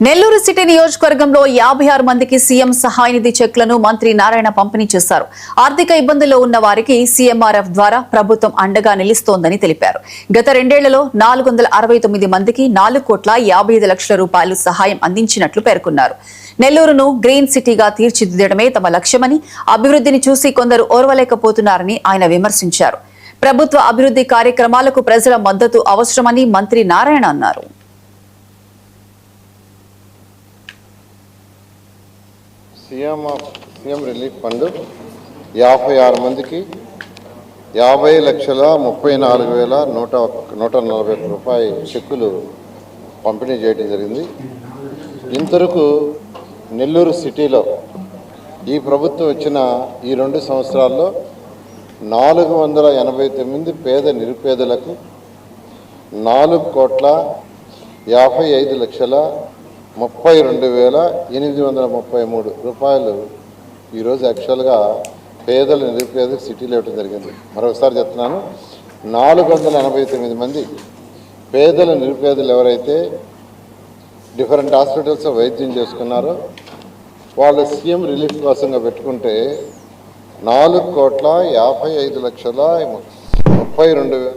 Nellore city నియోజకవర్గంలో 56 మందికి CM సహాయ నిధి చెక్లను మంత్రి నారాయణ పంపిణీ చేశారు. ఆర్థిక ఇబ్బందుల్లో ఉన్న వారికి సీఎంఆర్ఎఫ్ ద్వారా ప్రభుత్వం అండగా నిలుస్తోందని తెలిపారు. గత 2 ఏళ్లలో 469 మందికి 4,55,00,000 రూపాయలు సహాయం అందించినట్లు పేర్కొన్నారు. నెల్లూరును గ్రీన్ సిటీగా తీర్చిదిద్దడమే తమ లక్ష్యమని, అభివృద్ధిని చూసి కొందరు ఓర్వలేకపోతున్నారని ఆయన విమర్శించారు. ప్రభుత్వ అభివృద్ధి కార్యక్రమాలకు ప్రజల మద్దతు అవసరమని మంత్రి నారాయణ అన్నారు. సీఎం రిలీఫ్ ఫండ్ 56 మందికి 50,34,140 రూపాయల చెక్కులు పంపిణీ చేయడం జరిగింది. ఇంతవరకు నెల్లూరు సిటీలో ఈ ప్రభుత్వం వచ్చిన ఈ 2 సంవత్సరాల్లో 489 పేద నిరుపేదలకు 4,55,32,833 రూపాయలు ఈరోజు యాక్చువల్గా పేదలు నిరుపేదలు సిటీలో ఇవ్వడం జరిగింది. మరొకసారి చెప్తున్నాను, 489 మంది పేదల నిరుపేదలు ఎవరైతే డిఫరెంట్ హాస్పిటల్స్ వైద్యం చేసుకున్నారో వాళ్ళు సీఎం రిలీఫ్ కోసంగా పెట్టుకుంటే 4,55,32,000